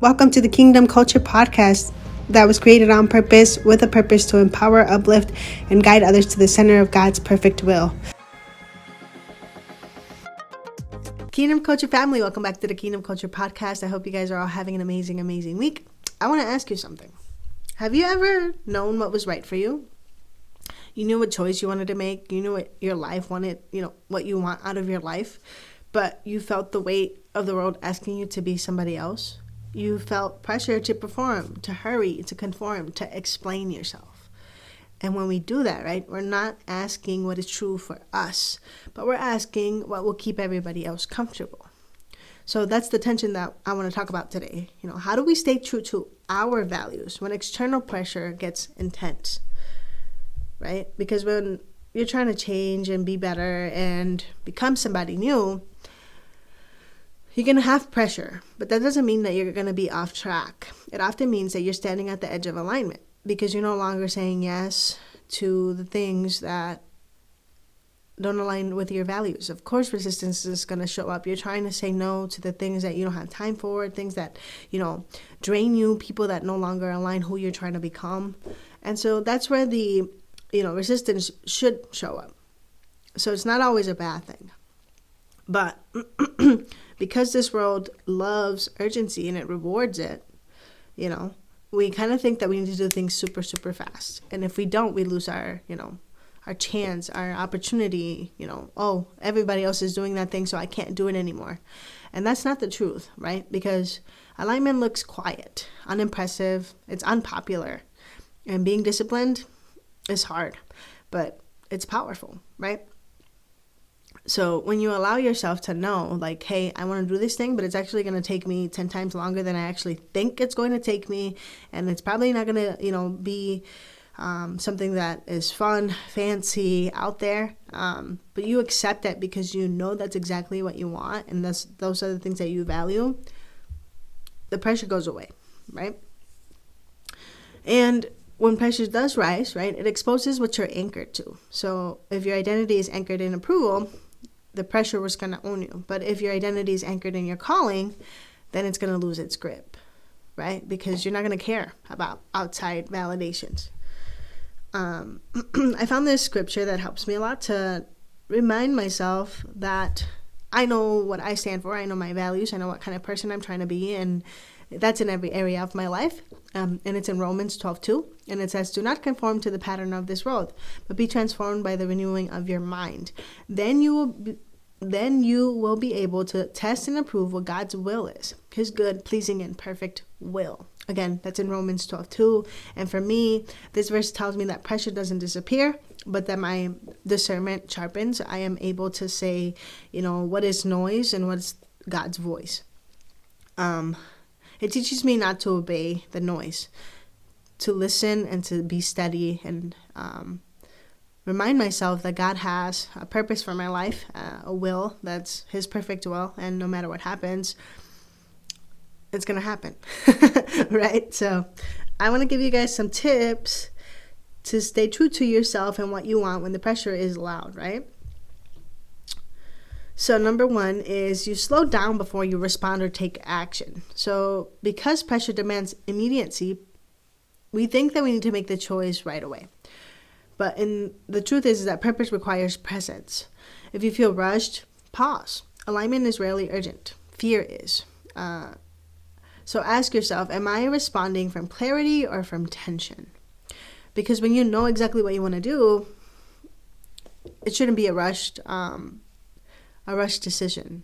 Welcome to the Kingdom Culture Podcast that was created on purpose with a purpose to empower, uplift, and guide others to the center of God's perfect will. Kingdom Culture family, welcome back to the Kingdom Culture Podcast. I hope you guys are all having an amazing week. I want to ask you something. Have you ever known what was right for you? You knew what choice you wanted to make. You knew what your life wanted, what you want out of your life. But you felt the weight of the world asking you to be somebody else. You felt pressure to perform, to hurry, to conform, to explain yourself. And when we do that, right, we're not asking what is true for us, but we're asking what will keep everybody else comfortable. So that's the tension that I want to talk about today. How do we stay true to our values when external pressure gets intense, right? Because when you're trying to change and be better and become somebody new, you're going to have pressure, but that doesn't mean that you're going to be off track. It often means that you're standing at the edge of alignment because you're no longer saying yes to the things that don't align with your values. Of course, resistance is going to show up. You're trying to say no to the things that you don't have time for, things that, drain you, people that no longer align who you're trying to become. And so that's where the, resistance should show up. So it's not always a bad thing. But because this world loves urgency and it rewards it, we kind of think that we need to do things super fast. And if we don't, we lose our chance, our opportunity, everybody else is doing that thing, so I can't do it anymore. And that's not the truth, right? Because alignment looks quiet, unimpressive, it's unpopular. And being disciplined is hard, but it's powerful, right? So when you allow yourself to know, like, hey, I want to do this thing, but it's actually going to take me 10 times longer than I actually think it's going to take me. And it's probably not going to, be something that is fun, fancy, out there. But you accept it because you know that's exactly what you want. And those are the things that you value. The pressure goes away, right? And when pressure does rise, right, it exposes what you're anchored to. So if your identity is anchored in approval, the pressure was going to own you. But if your identity is anchored in your calling, then it's going to lose its grip, right? Because you're not going to care about outside validations. I found this scripture that helps me a lot to remind myself that I know what I stand for. I know my values. I know what kind of person I'm trying to be. And that's in every area of my life. And it's in Romans 12:2. And it says, do not conform to the pattern of this world, but be transformed by the renewing of your mind. Then you will be able to test and approve what God's will is, his good, pleasing, and perfect will. Again, that's in Romans 12:2. And for me, this verse tells me that pressure doesn't disappear, but that my discernment sharpens. I am able to say, what is noise and what's God's voice. It teaches me not to obey the noise, to listen and to be steady and remind myself that God has a purpose for my life, a will that's his perfect will, and no matter what happens, it's going to happen, right? So I want to give you guys some tips to stay true to yourself and what you want when the pressure is loud, right? So number one is you slow down before you respond or take action. So because pressure demands immediacy, we think that we need to make the choice right away. But the truth is that purpose requires presence. If you feel rushed, pause. Alignment is rarely urgent. Fear is. So ask yourself, am I responding from clarity or from tension? Because when you know exactly what you want to do, it shouldn't be a rushed decision.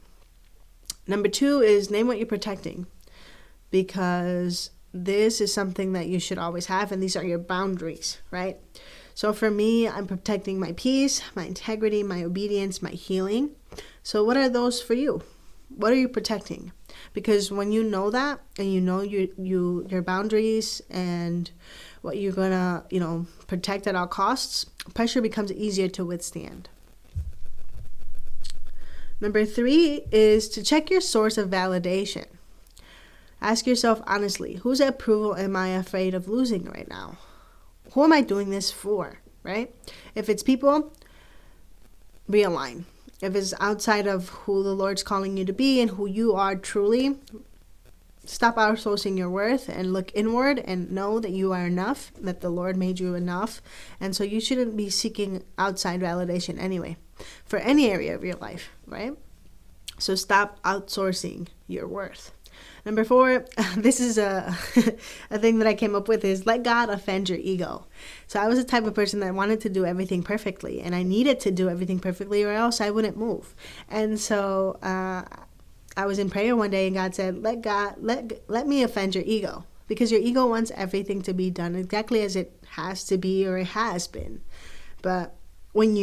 Number two is name what you're protecting, because this is something that you should always have, and these are your boundaries, right? So for me, I'm protecting my peace, my integrity, my obedience, my healing. So what are those for you? What are you protecting? Because when you know that, and you know your boundaries and what you're gonna, protect at all costs, pressure becomes easier to withstand. Number three is to check your source of validation. Ask yourself honestly, whose approval am I afraid of losing right now? Who am I doing this for, right? If it's people, realign. If it's outside of who the Lord's calling you to be and who you are truly, stop outsourcing your worth and look inward and know that you are enough, that the Lord made you enough. And so you shouldn't be seeking outside validation anyway for any area of your life, right? So stop outsourcing your worth. Number 4, this is a thing that I came up with, is let God offend your ego. So I was the type of person that wanted to do everything perfectly, and I needed to do everything perfectly or else I wouldn't move. And so I was in prayer one day and God said, let me offend your ego, because your ego wants everything to be done exactly as it has to be or it has been. But when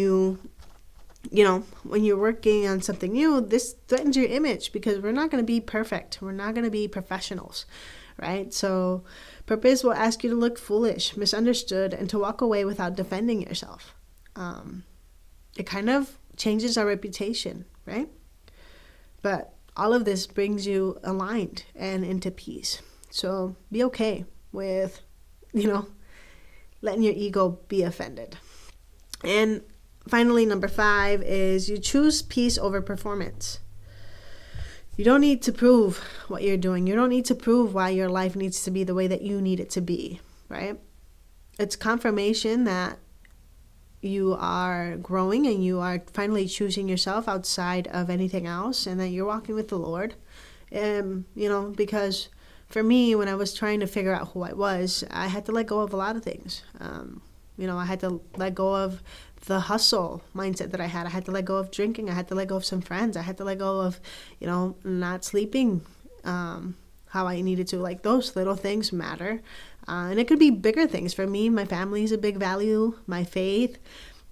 when you're working on something new, this threatens your image, because we're not going to be perfect. We're not going to be professionals, right? So purpose will ask you to look foolish, misunderstood, and to walk away without defending yourself. It kind of changes our reputation, right? But all of this brings you aligned and into peace. So be okay with, letting your ego be offended. And finally, number 5 is you choose peace over performance. You don't need to prove what you're doing. You don't need to prove why your life needs to be the way that you need it to be, right? It's confirmation that you are growing and you are finally choosing yourself outside of anything else, and that you're walking with the Lord. Because for me, when I was trying to figure out who I was, I had to let go of a lot of things. I had to let go of the hustle mindset that I had. I had to let go of drinking. I had to let go of some friends. I had to let go of, not sleeping how I needed to. Like, those little things matter. And it could be bigger things. For me, my family is a big value. My faith,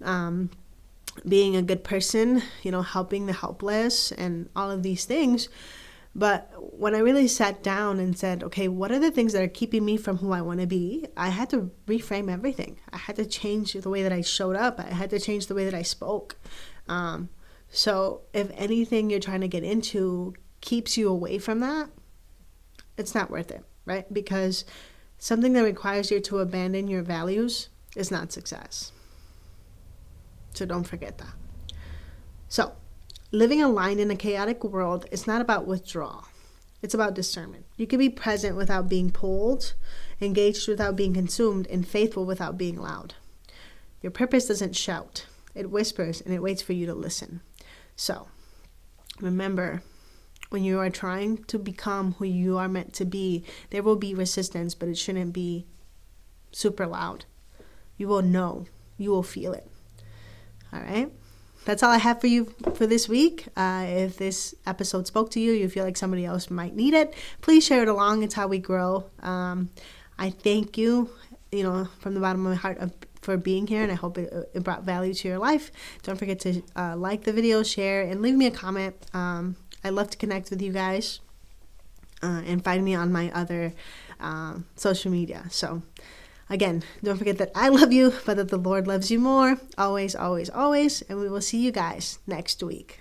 being a good person, helping the helpless, and all of these things. But when I really sat down and said, okay, what are the things that are keeping me from who I want to be? I had to reframe everything. I had to change the way that I showed up. I had to change the way that I spoke. So if anything you're trying to get into keeps you away from that, it's not worth it, right? Because something that requires you to abandon your values is not success. So don't forget that. So living aligned in a chaotic world is not about withdrawal. It's about discernment. You can be present without being pulled, engaged without being consumed, and faithful without being loud. Your purpose doesn't shout. It whispers, and it waits for you to listen. So remember, when you are trying to become who you are meant to be, there will be resistance, but it shouldn't be super loud. You will know. You will feel it. All right? That's all I have for you for this week. If this episode spoke to you, you feel like somebody else might need it, please share it along. It's how we grow. I thank you, from the bottom of my heart for being here, and I hope it brought value to your life. Don't forget to like the video, share, and leave me a comment. I love to connect with you guys, and find me on my other social media. So again, don't forget that I love you, but that the Lord loves you more. Always, always, always. And we will see you guys next week.